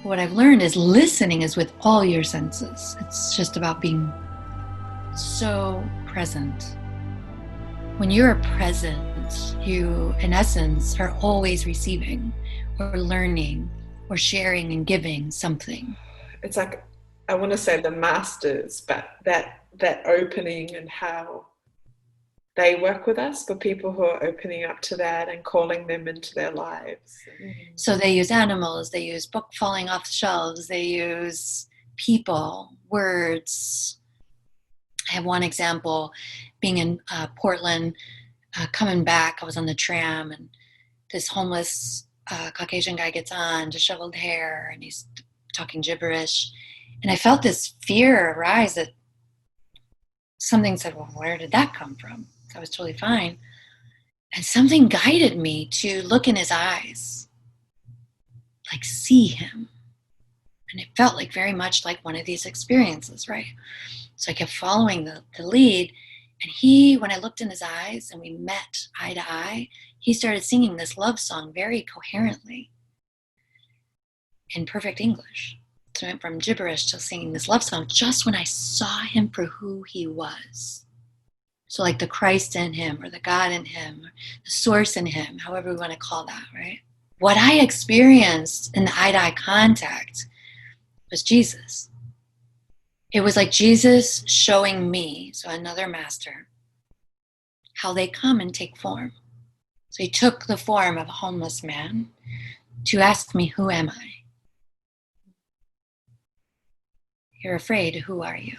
what I've learned is listening is with all your senses. It's just about being so present. When you're present, you, in essence, are always receiving or learning or sharing and giving something. It's like, I want to say the masters, but that opening and how they work with us for people who are opening up to that and calling them into their lives. So they use animals, they use book falling off shelves, they use people, words. I have one example, being in Portland, coming back, I was on the tram and this homeless Caucasian guy gets on, disheveled hair, and he's talking gibberish. And I felt this fear arise that something said, well, where did that come from? I was totally fine. And something guided me to look in his eyes, like see him. And it felt like very much like one of these experiences, right? So I kept following the lead. And he, when I looked in his eyes and we met eye to eye, he started singing this love song very coherently in perfect English. So I went from gibberish to singing this love song just when I saw him for who he was. So like the Christ in him, or the God in him, or the source in him, however we want to call that, right? What I experienced in the eye-to-eye contact was Jesus. It was like Jesus showing me, so another master, how they come and take form. So he took the form of a homeless man to ask me, who am I? You're afraid, who are you?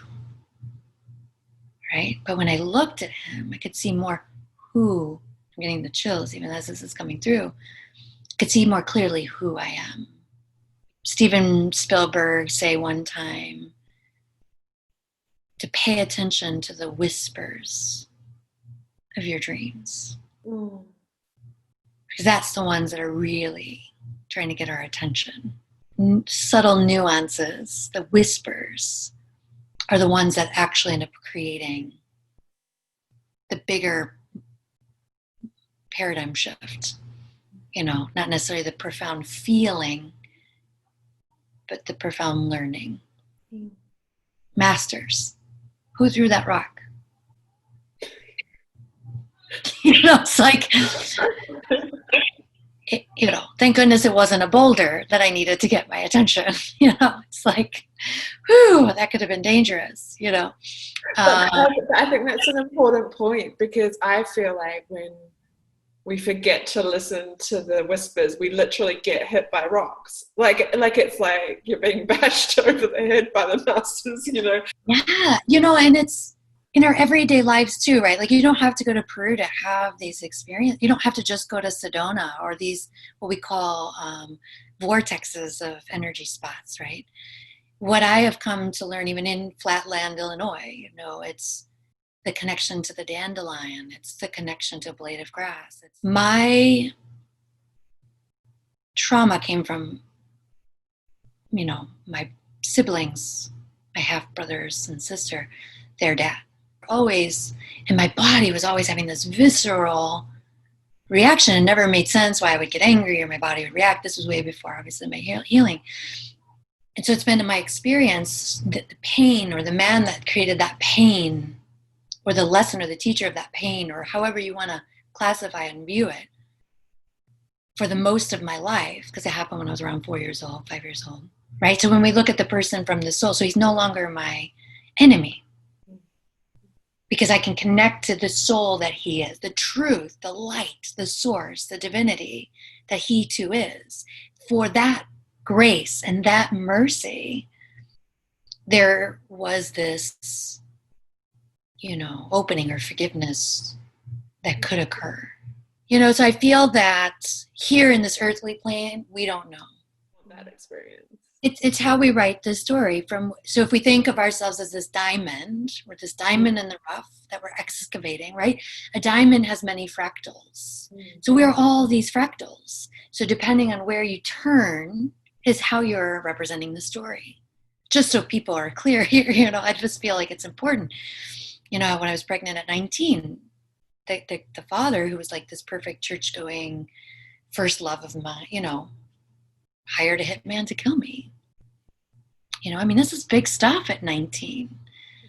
Right? But when I looked at him, I could see more who, I'm getting the chills even as this is coming through, I could see more clearly who I am. Steven Spielberg say one time to pay attention to the whispers of your dreams. Because that's the ones that are really trying to get our attention. Subtle nuances, the whispers, are the ones that actually end up creating the bigger paradigm shift. You know, not necessarily the profound feeling, but the profound learning. Masters, who threw that rock? You know, it's like, you know, thank goodness it wasn't a boulder that I needed to get my attention. You know, it's like, whew, that could have been dangerous, you know. I think that's an important point, because I feel like when we forget to listen to the whispers, we literally get hit by rocks. Like it's like you're being bashed over the head by the masters, you know. Yeah, you know, and it's in our everyday lives too, right? Like you don't have to go to Peru to have these experiences. You don't have to just go to Sedona or these, what we call vortexes of energy spots, right? What I have come to learn, even in Flatland, Illinois, you know, it's the connection to the dandelion. It's the connection to a blade of grass. My trauma came from, you know, my siblings, my half brothers and sister, their dad. Always, and my body was always having this visceral reaction. It never made sense why I would get angry or my body would react. This was way before, obviously, my healing. And so it's been in my experience that the pain, or the man that created that pain, or the lesson or the teacher of that pain, or however you want to classify and view it, for the most of my life, because it happened when I was around 4 years old, 5 years old, right? So when we look at the person from the soul, so he's no longer my enemy, because I can connect to the soul that he is, the truth, the light, the source, the divinity that he too is. For that grace and that mercy, there was this, you know, opening or forgiveness that could occur. You know, so I feel that here in this earthly plane, we don't know that experience. It's how we write the story. So if we think of ourselves as this diamond, or this diamond in the rough that we're excavating, right? A diamond has many fractals. So we are all these fractals. So depending on where you turn is how you're representing the story. Just so people are clear here, you know, I just feel like it's important. You know, when I was pregnant at 19, the father, who was like this perfect church-going first love of mine, you know, hired a hitman to kill me. I mean, this is big stuff at 19.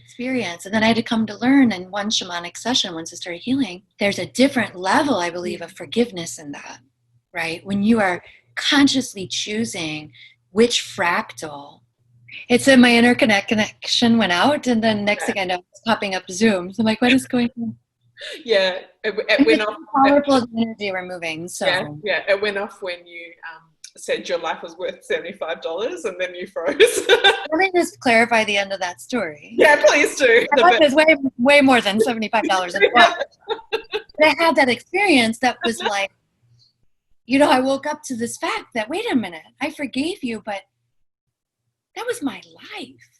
Experience. And then I had to come to learn in one shamanic session, once I started healing, there's a different level, I believe, of forgiveness in that, right? When you are consciously choosing which fractal. It said my interconnect connection went out, and then next thing I know, it's popping up Zoom. So I'm like, what is going on? Yeah, it went off. Powerful energy we're moving. So yeah, it went off when you said your life was worth $75, and then you froze. Let me just clarify the end of that story. Yeah, please do. My life is way more than $75 in the world. But I had that experience that was like, I woke up to this fact that, wait a minute, I forgave you, but that was my life.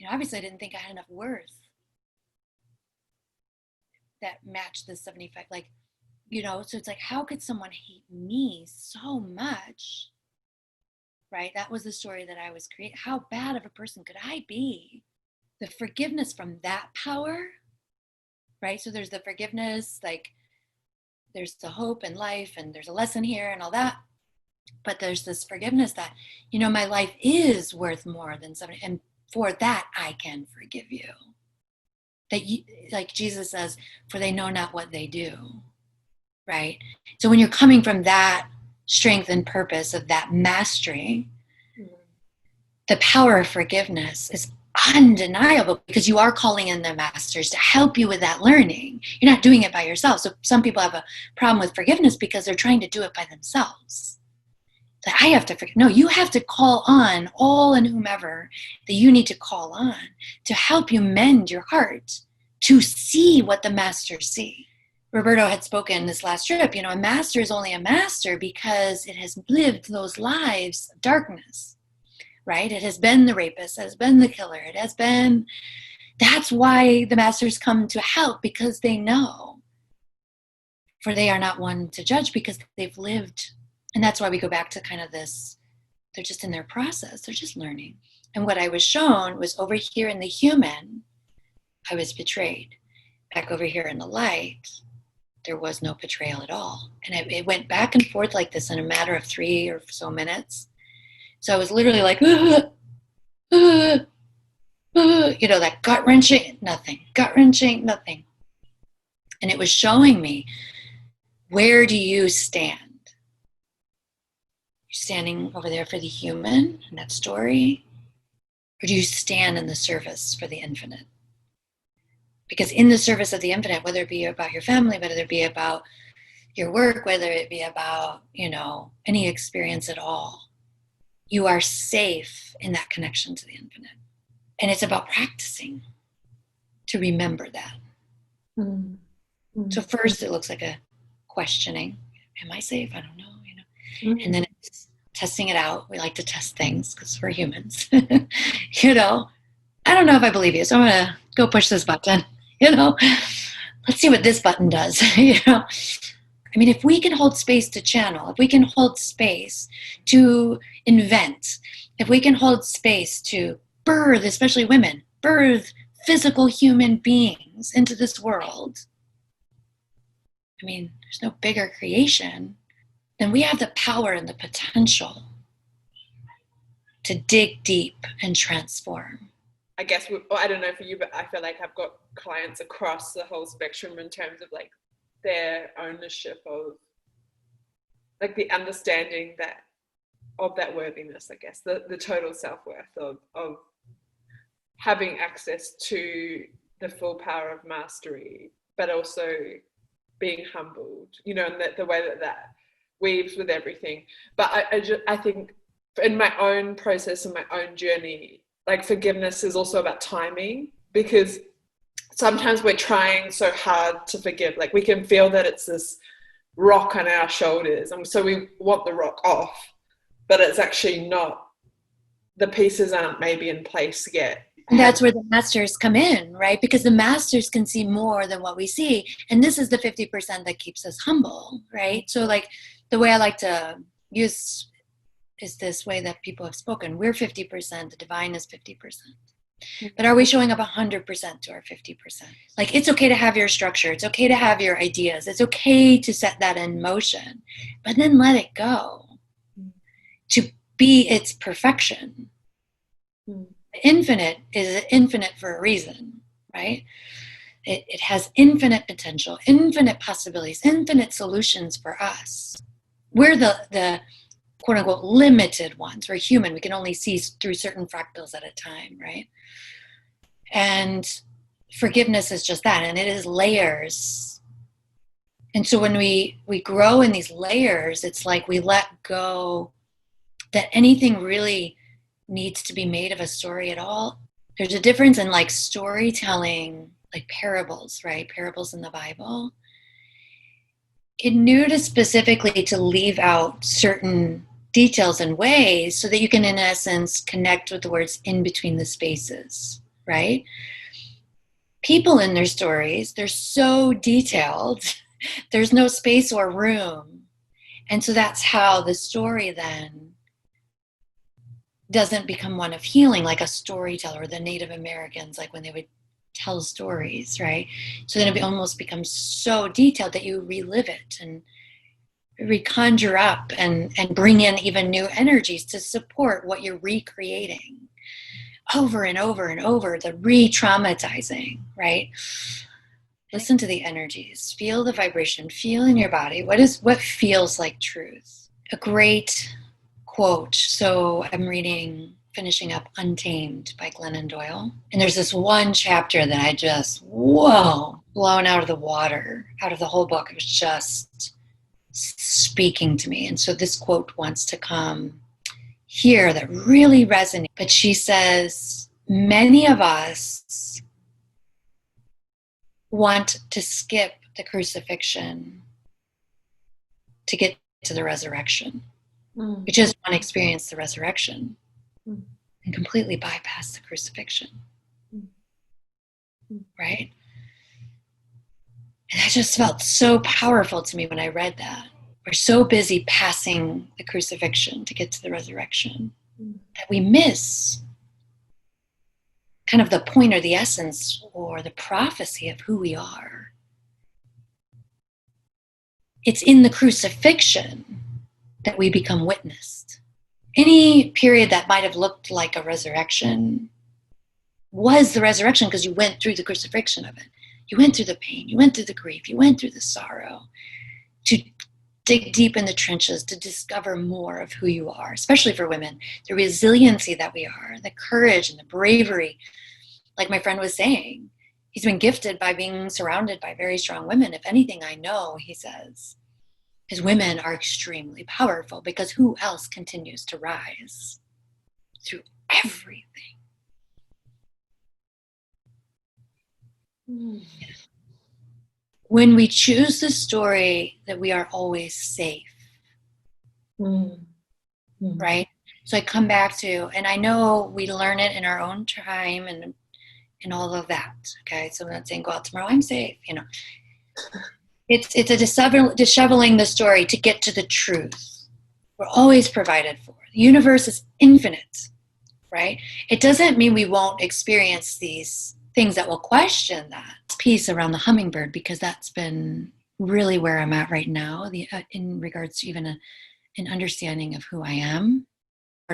Obviously I didn't think I had enough worth that matched the 75. So it's like, how could someone hate me so much? Right? That was the story that I was creating. How bad of a person could I be? The forgiveness from that power, right? So there's the forgiveness, like there's the hope and life, and there's a lesson here and all that. But there's this forgiveness that, my life is worth more than somebody. And for that, I can forgive you. That like Jesus says, for they know not what they do. Right? So when you're coming from that strength and purpose of that mastery, the power of forgiveness is undeniable, because you are calling in the masters to help you with that learning. You're not doing it by yourself. So some people have a problem with forgiveness because they're trying to do it by themselves. That I have to forgive. No, you have to call on all and whomever that you need to call on to help you mend your heart, to see what the masters see. Roberto had spoken this last trip, a master is only a master because it has lived those lives of darkness, right? It has been the rapist, it has been the killer, that's why the masters come to help, because they know. For they are not one to judge, because they've lived. And that's why we go back to kind of this, they're just in their process, they're just learning. And what I was shown was over here in the human, I was betrayed. Back over here in the light, there was no betrayal at all. And it went back and forth like this in a matter of 3 or so minutes. So I was literally like, that gut-wrenching, nothing. Gut-wrenching, nothing. And it was showing me, where do you stand? You're standing over there for the human in that story? Or do you stand in the service for the infinite? Because in the service of the infinite, whether it be about your family, whether it be about your work, whether it be about, any experience at all, you are safe in that connection to the infinite. And it's about practicing to remember that. Mm-hmm. So first it looks like a questioning. Am I safe? I don't know, Mm-hmm. And then it's testing it out. We like to test things because we're humans. I don't know if I believe you, so I'm going to go push this button. Let's see what this button does. I mean, if we can hold space to channel, if we can hold space to invent, if we can hold space to birth, especially women, birth physical human beings into this world, I mean, there's no bigger creation, then we have the power and the potential to dig deep and transform. I guess, I don't know for you, but I feel like I've got clients across the whole spectrum in terms of like their ownership of like the understanding of that worthiness, I guess, the total self-worth of having access to the full power of mastery, but also being humbled, and the way that weaves with everything. But I think in my own process and my own journey, like forgiveness is also about timing, because sometimes we're trying so hard to forgive. Like we can feel that it's this rock on our shoulders, and so we want the rock off, but it's actually not. The pieces aren't maybe in place yet. And that's where the masters come in, right? Because the masters can see more than what we see. And this is the 50% that keeps us humble, right? So like the way I like to use is this way that people have spoken. We're 50%, the divine is 50%. But are we showing up 100% to our 50%? Like, it's okay to have your structure. It's okay to have your ideas. It's okay to set that in motion. But then let it go to be its perfection. Mm. The infinite is infinite for a reason, right? It has infinite potential, infinite possibilities, infinite solutions for us. We're the quote unquote limited ones. We're human. We can only see through certain fractals at a time, right? And forgiveness is just that, and it is layers. And so when we grow in these layers, it's like we let go that anything really needs to be made of a story at all. There's a difference in like storytelling, like parables, right? Parables in the Bible. It knew to specifically to leave out certain details and ways so that you can, in essence, connect with the words in between the spaces, right? People in their stories, they're so detailed. There's no space or room. And so that's how the story then doesn't become one of healing, like a storyteller, or the Native Americans, like when they would tell stories, right? So then it almost becomes so detailed that you relive it and reconjure up and bring in even new energies to support what you're recreating over and over and over, the re-traumatizing, right? Listen to the energies, feel the vibration, feel in your body. What feels like truth? A great quote. So I'm finishing up Untamed by Glennon Doyle. And there's this one chapter that I just, whoa, blown out of the water, out of the whole book. It was just speaking to me. And so this quote wants to come here that really resonates. But she says, many of us want to skip the crucifixion to get to the resurrection. We just want to experience the resurrection and completely bypass the crucifixion. Right? And that just felt so powerful to me when I read that. We're so busy passing the crucifixion to get to the resurrection that we miss kind of the point or the essence or the prophecy of who we are. It's in the crucifixion that we become witnessed. Any period that might have looked like a resurrection was the resurrection because you went through the crucifixion of it. You went through the pain, you went through the grief, you went through the sorrow to dig deep in the trenches to discover more of who you are, especially for women, the resiliency that we are, the courage and the bravery. Like my friend was saying, he's been gifted by being surrounded by very strong women. If anything, I know, he says, his women are extremely powerful because who else continues to rise through everything? When we choose the story that we are always safe, right? So I come back to, and I know we learn it in our own time and all of that, okay? So I'm not saying go out tomorrow, I'm safe, you know. It's a disheveling the story to get to the truth. We're always provided for. The universe is infinite, right? It doesn't mean we won't experience these things that will question that piece around the hummingbird, because that's been really where I'm at right now, in regards to even an understanding of who I am.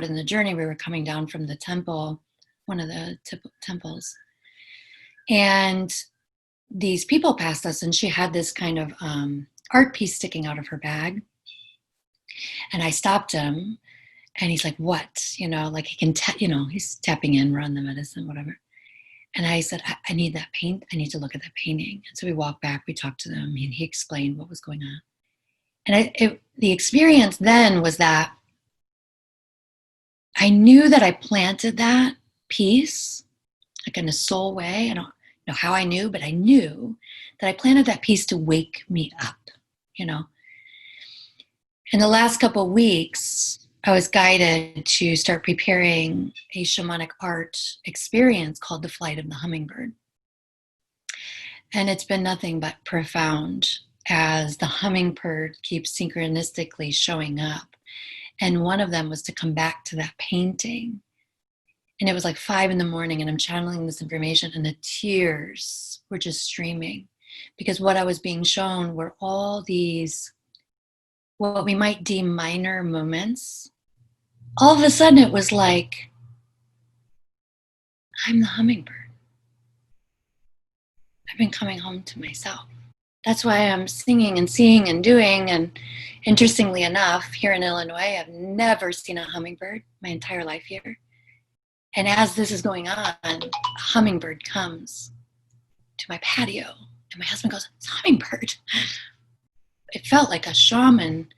In the journey, we were coming down from the temple, one of the temples, and these people passed us, and she had this kind of art piece sticking out of her bag. And I stopped him, and he's like, what? You know, like he can, he's tapping in, run the medicine, whatever. And I said, I need that paint. I need to look at that painting. And so we walked back, we talked to them, and he explained what was going on. And the experience then was that I knew that I planted that piece, like in a soul way. I don't know how I knew, but I knew that I planted that piece to wake me up, you know. In the last couple of weeks, I was guided to start preparing a shamanic art experience called The Flight of the Hummingbird. And it's been nothing but profound as the hummingbird keeps synchronistically showing up. And one of them was to come back to that painting. And it was like 5 a.m, and I'm channeling this information, and the tears were just streaming, because what I was being shown were all these, what we might deem minor moments. All of a sudden it was like I'm the hummingbird. I've been coming home to myself. That's why I'm singing and seeing and doing. And interestingly enough, here in Illinois, I've never seen a hummingbird my entire life here. And as this is going on, a hummingbird comes to my patio. And my husband goes, it's a hummingbird. It felt like a shaman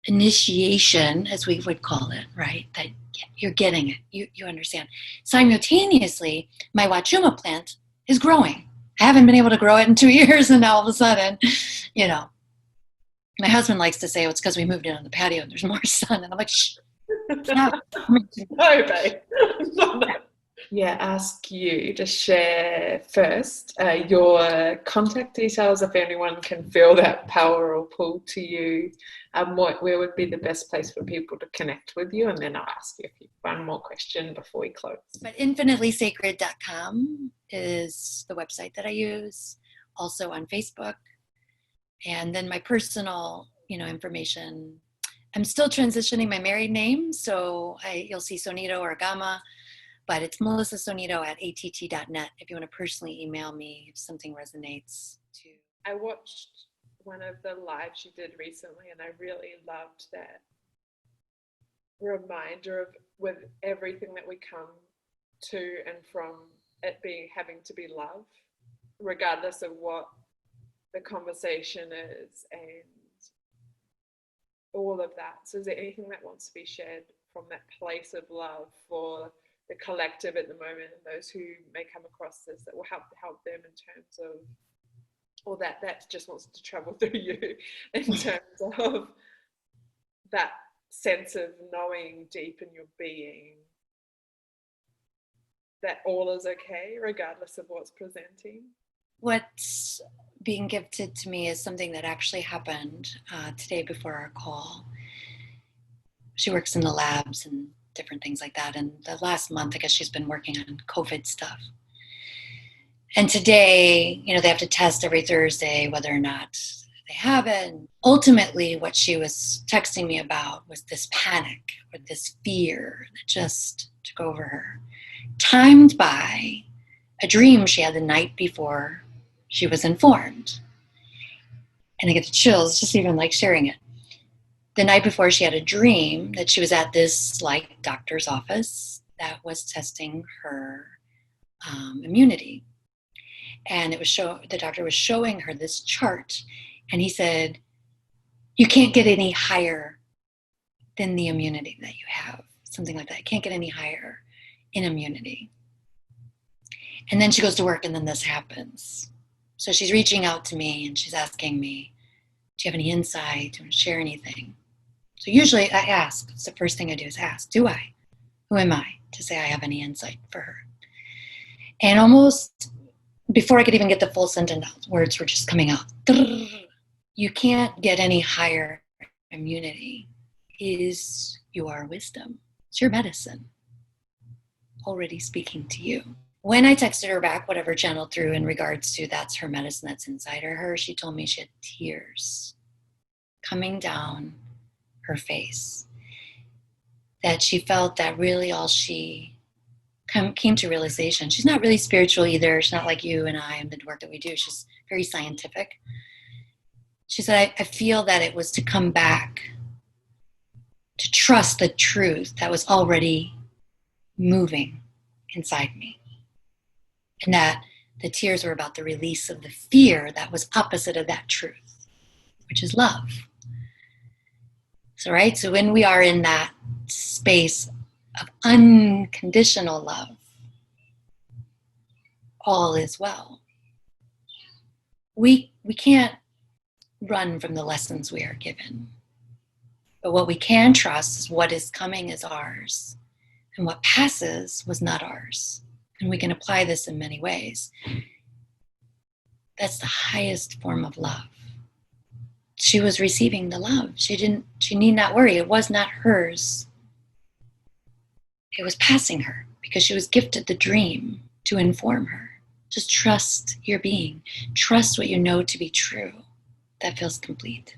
initiation, as we would call it, right? That you're getting it. You understand. Simultaneously, my wachuma plant is growing. I haven't been able to grow it in 2 years, and now all of a sudden, my husband likes to say, it's because we moved in on the patio and there's more sun. And I'm like, shh. No, babe. No. Yeah, ask you to share first your contact details if anyone can feel that power or pull to you. Where would be the best place for people to connect with you? And then I'll ask you one more question before we close. But infinitelysacred.com is the website that I use, also on Facebook. And then my personal, information. I'm still transitioning my married name, so you'll see Sonito or Gama, but it's Melissa Sonito at att.net if you want to personally email me if something resonates too. I watched one of the lives you did recently, and I really loved that reminder of with everything that we come to and from it having to be love, regardless of what the conversation is and all of that. So is there anything that wants to be shared from that place of love for the collective at the moment and those who may come across this that will help them in terms of, or that just wants to travel through you in terms of that sense of knowing deep in your being that all is okay regardless of what's presenting? What's being gifted to me is something that actually happened today before our call. She works in the labs and different things like that. And the last month, I guess she's been working on COVID stuff. And today, they have to test every Thursday whether or not they have it. And ultimately, what she was texting me about was this panic or this fear that just took over her, timed by a dream she had the night before she was informed. And I get the chills just even like sharing it. The night before, she had a dream that she was at this doctor's office that was testing her immunity. And the doctor was showing her this chart. And he said, you can't get any higher than the immunity that you have. Something like that. You can't get any higher in immunity. And then she goes to work and then this happens. So she's reaching out to me and she's asking me, do you have any insight? Do you want to share anything? So usually I ask. It's the first thing I do is ask, do I? Who am I to say I have any insight for her? And almost before I could even get the full sentence out, words were just coming out. You can't get any higher immunity is your wisdom. It's your medicine already speaking to you. When I texted her back, whatever channeled through in regards to that's her medicine that's inside of her, she told me she had tears coming down her face. That she felt that really all she came to realization. She's not really spiritual either. She's not like you and I and the work that we do. She's very scientific. She said, I feel that it was to come back to trust the truth that was already moving inside me. And that the tears were about the release of the fear that was opposite of that truth, which is love. So, right? So when we are in that space of unconditional love, all is well. We can't run from the lessons we are given. But what we can trust is what is coming is ours. And what passes was not ours. And we can apply this in many ways. That's the highest form of love. She was receiving the love. She need not worry. It was not hers. It was passing her because she was gifted the dream to inform her. Just trust your being. Trust what you know to be true. That feels complete.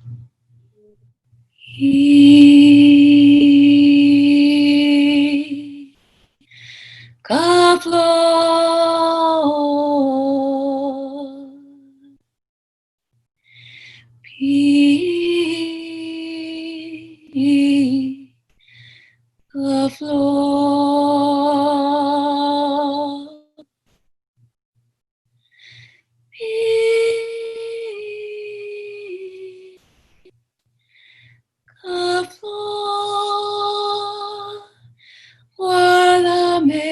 Ka the floor. The floor. Guárdame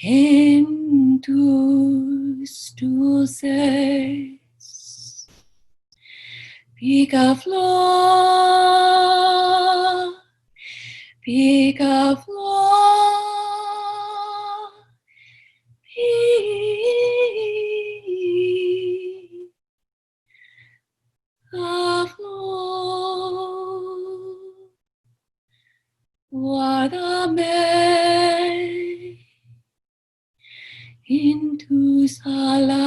en tus dulces picaflor, picaflor, picaflor. Guárdame en tus alas,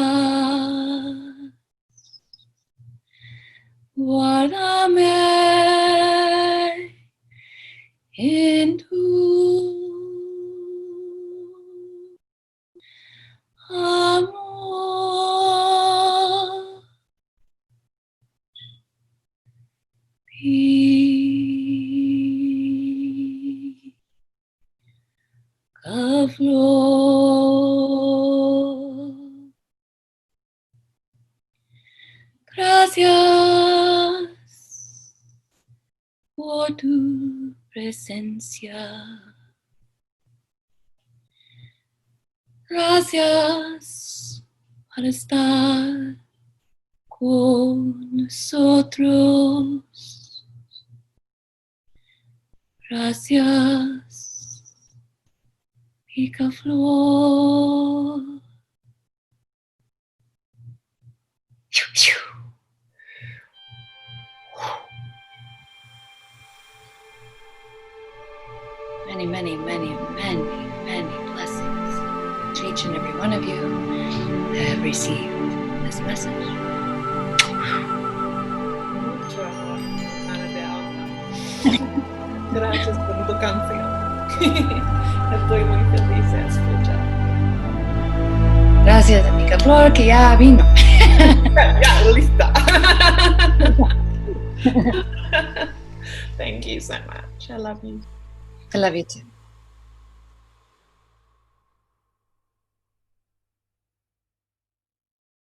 guárdame en tu amor. Flor. Gracias por tu presencia. Gracias por estar con nosotros. Gracias, picaflor. Many, many, many, many, many blessings to each and every one of you that have received this message. Mucho amor, Ana de alma. Gracias por tu canción. Estoy muy feliz de escuchar. Gracias a picaflor que ya vino. Ya, lista. Thank you so much. I love you. I love you too.